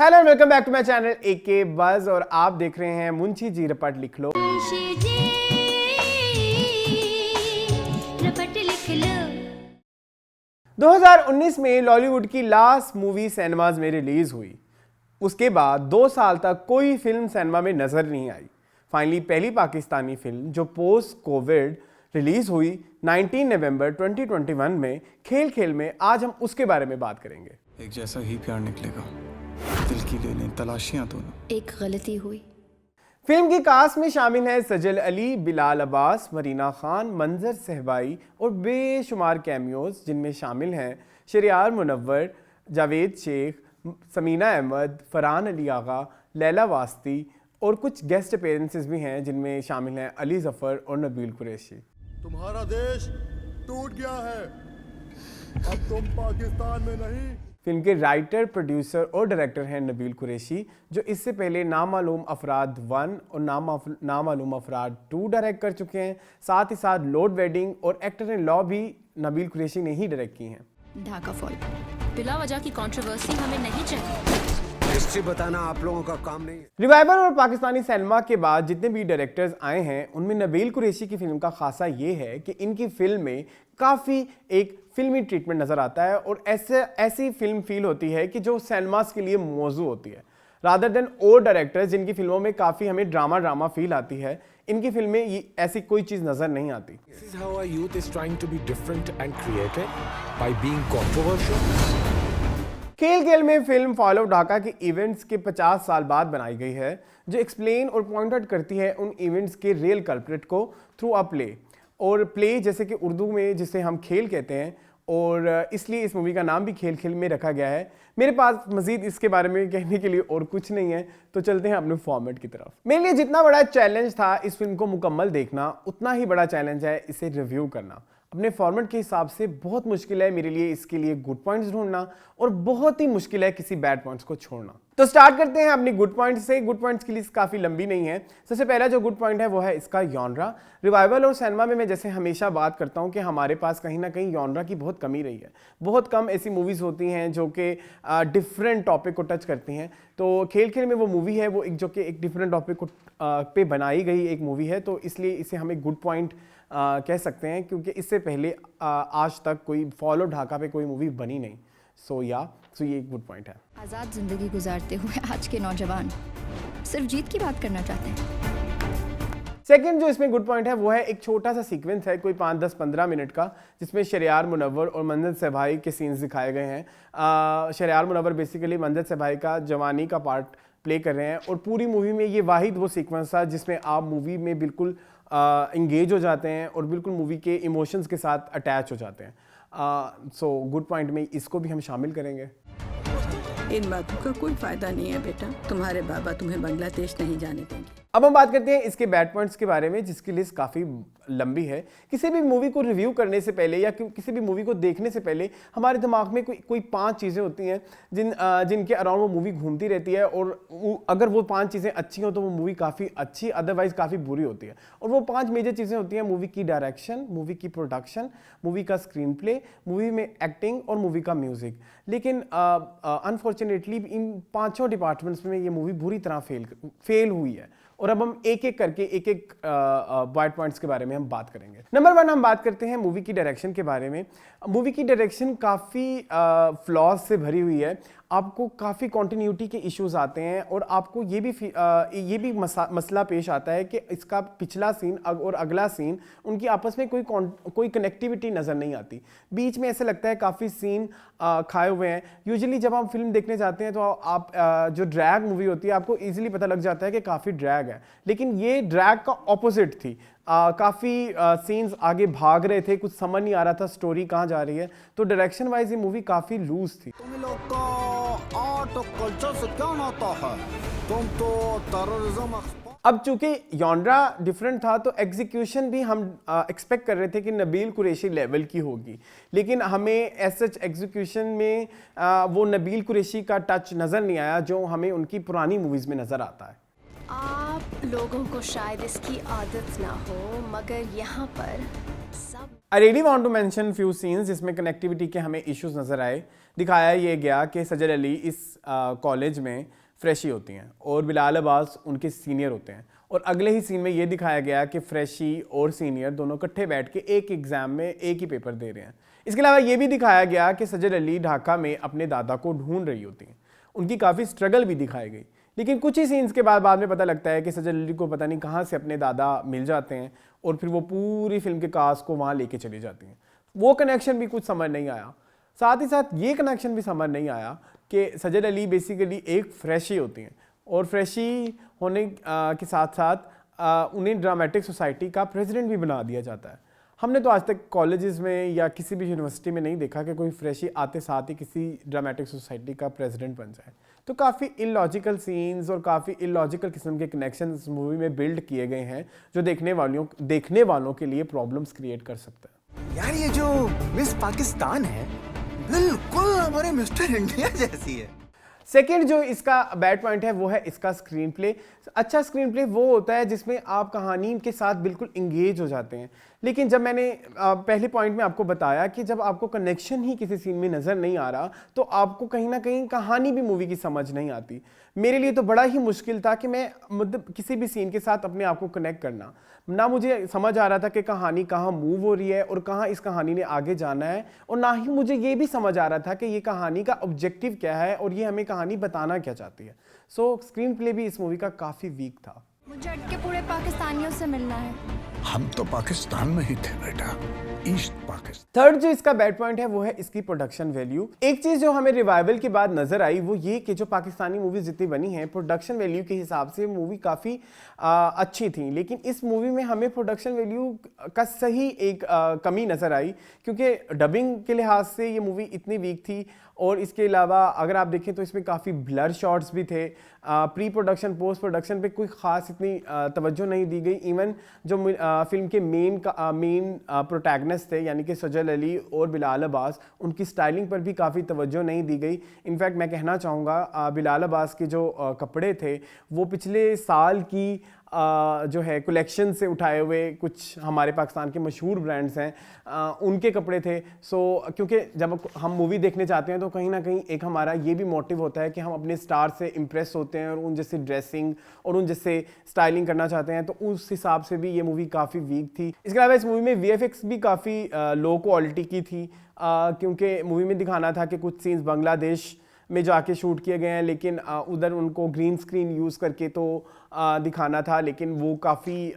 Hello and welcome back to my channel AK buzz और आप देख रहे हैं मुंशी जी रपट लिख लो। 2019 में लॉलीवुड की लास्ट मूवी सिनेमाज में रिलीज हुई। उसके बाद 2 साल तक कोई फिल्म सिनेमा में नजर नहीं आई। फाइनली पहली पाकिस्तानी फिल्म जो पोस्ट कोविड रिलीज हुई 19 नवंबर 2021 में खेल खेल में, आज हम उसके बारे में बात करेंगे। एक जैसा ही प्यार निकलेगा, दिल की ले लें तलाशियां दोनों। एक गलती हुई। फिल्म की कास्ट में शामिल हैं सजल अली, बिलाल अब्बास, मरीना खान, मंजर सहबाई और बेशुमार कैमियोज, जिनमें शामिल हैं शरियार मुनव्वर, जावेद शेख, समीना अहमद, फरहान अली आगा, लैला वास्ती और कुछ गेस्ट अपीयरेंसेस भी हैं, जिनमें शामिल हैं अली जफर और नबील कुरैशी। तुम्हारा देश टूट गया है, अब तुम पाकिस्तान में नहीं। फिल्म के राइटर, प्रोड्यूसर और डायरेक्टर हैं नबील कुरैशी, जो इससे पहले नामालूम अफराद 1 और नामालूम अफराद 2 डायरेक्ट कर चुके हैं। साथ ही साथ लॉर्ड वेडिंग और एक्टर इन लॉ भी नबील कुरैशी ने ही डायरेक्ट की हैं। ढाका फॉल बिला वजह की कंट्रोवर्सी हमें नहीं चाहिए। हिस्ट्री बताना आप लोगों का काम नहीं है। रिवाइवल और पाकिस्तानी सिनेमा के बाद जितने भी डायरेक्टर्स आए हैं, उनमें नबील कुरैशी की फिल्म का खासा ये है कि इनकी फिल्म में काफ़ी एक फिल्मी ट्रीटमेंट नज़र आता है और ऐसी फिल्म फील होती है कि जो सिनेमास के लिए मौजू होती है, रादर देन और डायरेक्टर्स जिनकी फिल्मों में काफ़ी हमें ड्रामा फील आती है। इनकी फिल्में ये ऐसी कोई चीज़ नज़र नहीं आती। This is how our youth is trying to be different and creative by being controversial. खेल खेल में फिल्म फॉलो ढाका के इवेंट्स के 50 साल बाद बनाई गई है, जो एक्सप्लेन और पॉइंट आउट करती है उन इवेंट्स के रियल कल्प्रिट को थ्रू अ प्ले। और प्ले जैसे कि उर्दू में जिसे हम खेल कहते हैं, और इसलिए इस मूवी का नाम भी खेल खेल में रखा गया है। मेरे पास मजीद इसके बारे में कहने के लिए और कुछ नहीं है, तो चलते हैं अपने फॉर्मेट की तरफ। मेरे लिए जितना बड़ा चैलेंज था इस फिल्म को मुकम्मल देखना, उतना ही बड़ा चैलेंज है इसे रिव्यू करना। अपने फॉर्मेट के हिसाब से बहुत मुश्किल है मेरे लिए इसके लिए गुड पॉइंट्स ढूंढना, और बहुत ही मुश्किल है किसी बैड पॉइंट्स को छोड़ना। तो स्टार्ट करते हैं अपनी गुड पॉइंट्स से। गुड पॉइंट्स की लिस्ट काफ़ी लंबी नहीं है। सबसे पहला जो गुड पॉइंट है वो है इसका जॉनरा। रिवाइवल और सिनेमा में मैं जैसे हमेशा बात करता हूँ कि हमारे पास कहीं ना कहीं जॉनरा की बहुत कमी रही है। बहुत कम ऐसी मूवीज़ होती हैं जो कि डिफरेंट टॉपिक को टच करती हैं। तो खेल खेल में वो मूवी है वो जो कि एक डिफरेंट टॉपिक को पे बनाई गई एक मूवी है, तो इसलिए इसे हम एक गुड पॉइंट कह सकते हैं, क्योंकि इससे पहले आज तक कोई फॉलो ढाका पे कोई मूवी बनी नहीं। सो ये एक गुड पॉइंट है। आज़ाद ज़िंदगी गुजारते हुए आज के नौजवान सिर्फ जीत की बात करना चाहते हैं। सेकंड जो इसमें गुड पॉइंट है वो है एक छोटा सा सीक्वेंस है, कोई 5-10-15 मिनट का, जिसमें शरियार मुनव्वर और मंजर सहबाई के सीन्स दिखाए गए हैं। शरियार मुनव्वर बेसिकली मंजर सहबाई का जवानी का पार्ट प्ले कर रहे हैं, और पूरी मूवी में ये वाहिद वो सीक्वेंस था जिसमें आप मूवी में बिल्कुल इंगेज हो जाते हैं और बिल्कुल मूवी के इमोशंस के साथ अटैच हो जाते हैं। सो गुड पॉइंट में इसको भी हम शामिल करेंगे। इन बातों का कोई फायदा नहीं है बेटा, तुम्हारे बाबा तुम्हें बांग्लादेश नहीं जाने देंगे। अब हम बात करते हैं इसके बैड पॉइंट्स के बारे में, जिसकी लिस्ट काफ़ी लंबी है। किसी भी मूवी को रिव्यू करने से पहले या किसी भी मूवी को देखने से पहले हमारे दिमाग में कोई 5 चीज़ें होती हैं जिनके अराउंड वो मूवी घूमती रहती है, और अगर वो 5 चीज़ें अच्छी हों तो वो मूवी काफ़ी अच्छी, अदरवाइज काफ़ी बुरी होती है। और वो 5 मेजर चीज़ें होती हैं: मूवी की डायरेक्शन, मूवी की प्रोडक्शन, मूवी का स्क्रीन प्ले, मूवी में एक्टिंग और मूवी का म्यूज़िक। लेकिन अनफॉर्चुनेटली इन 5 डिपार्टमेंट्स में ये मूवी बुरी तरह फेल हुई है, और अब हम एक एक करके एक बैड पॉइंट्स के बारे में हम बात करेंगे। नंबर 1 हम बात करते हैं मूवी की डायरेक्शन के बारे में। मूवी की डायरेक्शन काफ़ी फ्लॉज से भरी हुई है। आपको काफ़ी कॉन्टिन्यूटी के इश्यूज आते हैं, और आपको ये भी मसला पेश आता है कि इसका पिछला सीन और अगला सीन, उनकी आपस में कोई कनेक्टिविटी नज़र नहीं आती। बीच में ऐसा लगता है काफ़ी सीन खाए हुए हैं। यूजुअली जब हम फिल्म देखने जाते हैं तो आप जो ड्रैग मूवी होती है आपको ईजिली पता लग जाता है कि काफ़ी ड्रैग है, लेकिन ये ड्रैग का ऑपोजिट थी। काफ़ी सीन्स आगे भाग रहे थे, कुछ समझ नहीं आ रहा था स्टोरी कहाँ जा रही है। तो डायरेक्शन वाइज ये मूवी काफ़ी लूज थी। तुम लोग का आर्ट और कल्चर से क्या नाता है? तुम तो टेररिज्म। अब चूंकि जॉनरा डिफरेंट था तो एग्जीक्यूशन भी हम एक्सपेक्ट कर रहे थे कि नबील कुरैशी लेवल की होगी, लेकिन हमें एज सच एग्जीक्यूशन में वो नबील कुरैशी का टच नज़र नहीं आया जो हमें उनकी पुरानी मूवीज़ में नज़र आता है। आप लोगों को शायद इसकी आदत ना हो, मगर यहाँ पर सब I really want to mention few scenes जिसमें कनेक्टिविटी के हमें इश्यूज नज़र आए। दिखाया ये गया कि सजल अली इस कॉलेज में फ्रेशी होती हैं और बिलाल अब्बास उनके सीनियर होते हैं, और अगले ही सीन में ये दिखाया गया कि फ्रेशी और सीनियर दोनों इकट्ठे बैठ के एक एग्ज़ाम में एक ही पेपर दे रहे हैं। इसके अलावा ये भी दिखाया गया कि सजल अली ढाका में अपने दादा को ढूंढ रही होती हैं। उनकी काफ़ी स्ट्रगल भी दिखाई गई, लेकिन कुछ ही सीन्स के बाद में पता लगता है कि सजल अली को पता नहीं कहाँ से अपने दादा मिल जाते हैं और फिर वो पूरी फिल्म के कास्ट को वहाँ लेके चली जाती हैं। वो कनेक्शन भी कुछ समझ नहीं आया। साथ ही साथ ये कनेक्शन भी समझ नहीं आया कि सजल अली बेसिकली एक फ्रेशी होती हैं और फ्रेशी होने के साथ साथ उन्हें ड्रामेटिक सोसाइटी का प्रेसिडेंट भी बना दिया जाता है। हमने तो आज तक कॉलेजेस में या किसी भी यूनिवर्सिटी में नहीं देखा कि कोई फ्रेशी आते साथ ही किसी ड्रामेटिक सोसाइटी का प्रेसिडेंट बन जाए। तो काफ़ी इलॉजिकल सीन्स और काफ़ी इलॉजिकल किस्म के कनेक्शन इस मूवी में बिल्ड किए गए हैं जो देखने वालों के लिए प्रॉब्लम्स क्रिएट कर सकते हैं। यार ये जो मिस पाकिस्तान है बिल्कुल हमारे मिस्टर इंडिया जैसी है। सेकेंड जो इसका बैड पॉइंट है वो है इसका स्क्रीन प्ले। अच्छा स्क्रीन प्ले वो होता है जिसमें आप कहानी के साथ बिल्कुल इंगेज हो जाते हैं, लेकिन जब मैंने पहले पॉइंट में आपको बताया कि जब आपको कनेक्शन ही किसी सीन में नज़र नहीं आ रहा तो आपको कहीं ना कहीं कहानी भी मूवी की समझ नहीं आती। मेरे लिए तो बड़ा ही मुश्किल था कि मैं मतलब किसी भी सीन के साथ अपने आप को कनेक्ट करना, ना मुझे समझ आ रहा था कि कहानी कहाँ मूव हो रही है और कहाँ इस कहानी ने आगे जाना है, और ना ही मुझे ये भी समझ आ रहा था कि ये कहानी का ऑब्जेक्टिव क्या है और ये हमें कहानी बताना क्या चाहती है। सो स्क्रीन प्ले भी इस मूवी का काफ़ी वीक था। मुझे अटके पूरे पाकिस्तानियों से मिलना है। हम तो पाकिस्तान में ही थे बेटा, ईस्ट पाकिस्तान। थर्ड जो इसका बैड पॉइंट है वो है इसकी प्रोडक्शन वैल्यू। एक चीज़ जो हमें रिवाइवल के बाद नजर आई वो ये कि जो पाकिस्तानी मूवीज जितनी बनी हैं प्रोडक्शन वैल्यू के हिसाब से मूवी काफ़ी अच्छी थी, लेकिन इस मूवी में हमें प्रोडक्शन वैल्यू का सही एक कमी नज़र आई, क्योंकि डबिंग के लिहाज से ये मूवी इतनी वीक थी। और इसके अलावा अगर आप देखें तो इसमें काफ़ी ब्लर शॉट्स भी थे। प्री प्रोडक्शन पोस्ट प्रोडक्शन पे कोई ख़ास इतनी तवज्जो नहीं दी गई। इवन जो फिल्म के मेन प्रोटैगनिस्ट थे यानी कि सजल अली और बिलाल अब्बास, उनकी स्टाइलिंग पर भी काफ़ी तवज्जो नहीं दी गई। इनफैक्ट मैं कहना चाहूँगा बिलाल अब्बास के जो कपड़े थे वो पिछले साल की जो है कलेक्शन से उठाए हुए कुछ हमारे पाकिस्तान के मशहूर ब्रांड्स हैं उनके कपड़े थे। सो क्योंकि जब हम मूवी देखने जाते हैं तो कहीं ना कहीं एक हमारा ये भी मोटिव होता है कि हम अपने स्टार से इम्प्रेस होते हैं और उन जैसे ड्रेसिंग और उन जैसे स्टाइलिंग करना चाहते हैं, तो उस हिसाब से भी ये मूवी काफ़ी वीक थी। इसके अलावा इस मूवी में VFX भी काफ़ी लो क्वालिटी की थी, क्योंकि मूवी में दिखाना था कि कुछ सीन्स बांग्लादेश में जाके शूट किए गए हैं, लेकिन उधर उनको ग्रीन स्क्रीन यूज़ करके तो दिखाना था, लेकिन वो काफ़ी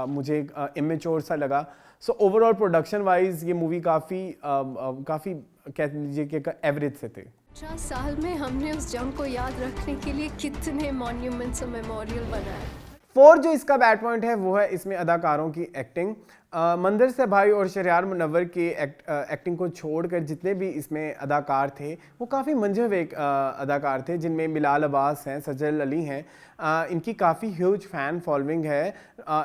मुझे इमेच्योर सा लगा। सो ओवरऑल प्रोडक्शन वाइज ये मूवी काफ़ी कह लीजिए कि एवरेज से थे। 50 साल में हमने उस जंग को याद रखने के लिए कितने मॉन्यूमेंट्स और मेमोरियल बनाए। फोर्थ जो इसका बैड पॉइंट है वो है इसमें अदाकारों की एक्टिंग। मंदिर से भाई और शहरयार मुनव्वर की एक्टिंग को छोड़कर जितने भी इसमें अदाकार थे वो काफ़ी मंझे हुए अदाकार थे, जिनमें बिलाल अब्बास हैं, सजल अली हैं। इनकी काफ़ी ह्यूज फ़ैन फॉलोइंग है।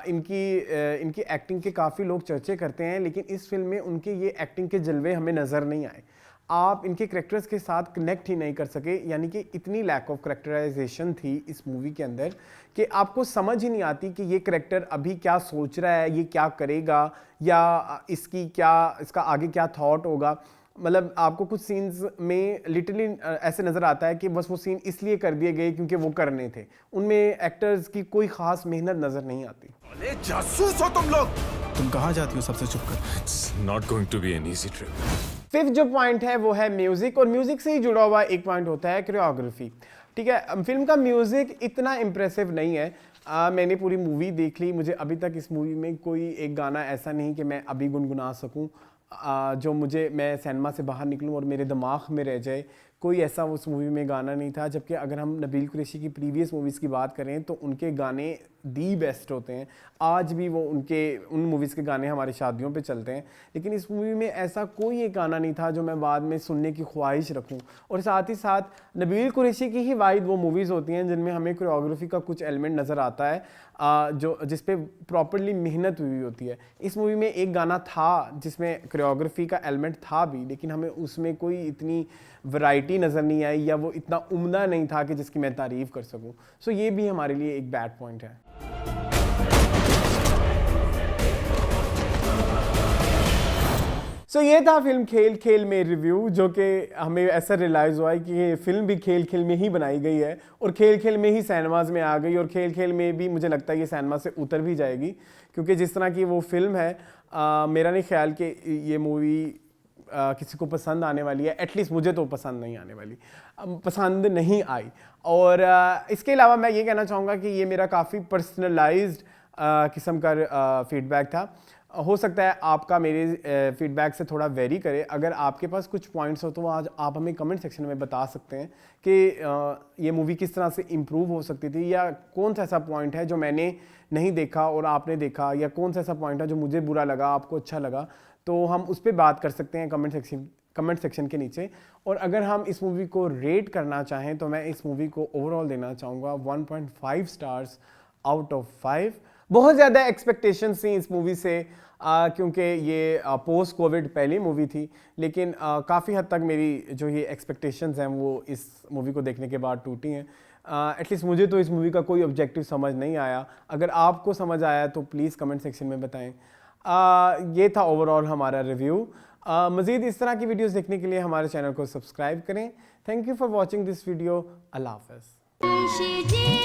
इनकी एक्टिंग के काफ़ी लोग चर्चे करते हैं, लेकिन इस फिल्म में उनके ये एक्टिंग के जलवे हमें नज़र नहीं आए। आप इनके करेक्टर्स के साथ कनेक्ट ही नहीं कर सके, यानी कि इतनी लैक ऑफ करेक्टराइजेशन थी इस मूवी के अंदर कि आपको समझ ही नहीं आती कि ये करेक्टर अभी क्या सोच रहा है, ये क्या करेगा, या इसका आगे क्या थॉट होगा। मतलब आपको कुछ सीन्स में लिटरली ऐसे नज़र आता है कि बस वो सीन इसलिए कर दिए गए क्योंकि वो करने थे, उनमें एक्टर्स की कोई ख़ास मेहनत नज़र नहीं आती। अरे जासूस हो तुम लोग। तुम कहाँ जाती हो सबसे चुप कर? It's not going to be an easy trip. Fifth जो पॉइंट है वो है म्यूज़िक, और म्यूज़िक से ही जुड़ा हुआ एक पॉइंट होता है कोरियोग्राफी। ठीक है, फिल्म का म्यूज़िक इतना इम्प्रेसिव नहीं है। मैंने पूरी मूवी देख ली, मुझे अभी तक इस मूवी में कोई एक गाना ऐसा नहीं कि मैं अभी गुनगुना सकूं जो मैं सिनेमा से बाहर निकलूं और मेरे दिमाग में रह जाए। कोई ऐसा उस मूवी में गाना नहीं था। जबकि अगर हम नबील कुरैशी की प्रीवियस मूवीज़ की बात करें तो उनके गाने दी बेस्ट होते हैं। आज भी वो उन मूवीज़ के गाने हमारी शादियों पे चलते हैं, लेकिन इस मूवी में ऐसा कोई एक गाना नहीं था जो मैं बाद में सुनने की ख्वाहिश रखूं। और साथ ही साथ नबील कुरैशी की ही वाहिद वो मूवीज़ होती हैं जिनमें हमें कोरियोग्राफी का कुछ एलिमेंट नज़र आता है जिस पे प्रॉपरली मेहनत हुई होती है। इस मूवी में एक गाना था जिसमें कोरियोग्राफी का एलिमेंट था भी, लेकिन हमें उसमें कोई इतनी वैरायटी नज़र नहीं आई या वो इतना उम्दा नहीं था कि जिसकी मैं तारीफ़ कर सकूं। सो ये भी हमारे लिए एक बैड पॉइंट है। सो ये था फिल्म खेल खेल में रिव्यू, जो कि हमें ऐसा रियलाइज़ हुआ है कि ये फिल्म भी खेल खेल में ही बनाई गई है और खेल खेल में ही सिनेमाज में आ गई, और खेल खेल में भी मुझे लगता है ये सिनेमा से उतर भी जाएगी, क्योंकि जिस तरह की वो फिल्म है मेरा नहीं ख्याल कि ये मूवी किसी को पसंद आने वाली है। एटलीस्ट मुझे तो पसंद नहीं आने वाली, पसंद नहीं आई। और इसके अलावा मैं ये कहना चाहूँगा कि ये मेरा काफ़ी पर्सनलाइज्ड किस्म का फीडबैक था। हो सकता है आपका मेरे फीडबैक से थोड़ा वेरी करे। अगर आपके पास कुछ पॉइंट्स हो तो आज आप हमें कमेंट सेक्शन में बता सकते हैं कि ये मूवी किस तरह से इम्प्रूव हो सकती थी, या कौन सा ऐसा पॉइंट है जो मैंने नहीं देखा और आपने देखा, या कौन सा ऐसा पॉइंट है जो मुझे बुरा लगा आपको अच्छा लगा। तो हम उस पर बात कर सकते हैं कमेंट सेक्शन के नीचे। और अगर हम इस मूवी को रेट करना चाहें तो मैं इस मूवी को ओवरऑल देना चाहूँगा 1.5 स्टार्स आउट ऑफ 5। बहुत ज़्यादा एक्सपेक्टेशंस थी इस मूवी से, क्योंकि ये पोस्ट कोविड पहली मूवी थी, लेकिन काफ़ी हद तक मेरी जो ये एक्सपेक्टेशंस हैं वो इस मूवी को देखने के बाद टूटी हैं। एटलीस्ट मुझे तो इस मूवी का कोई ऑब्जेक्टिव समझ नहीं आया। अगर आपको समझ आया तो प्लीज़ कमेंट सेक्शन में बताएं। ये था ओवरऑल हमारा रिव्यू। मज़ीद इस तरह की वीडियोस देखने के लिए हमारे चैनल को सब्सक्राइब करें। Thank you for watching this video. अल्लाह हाफ़िज़।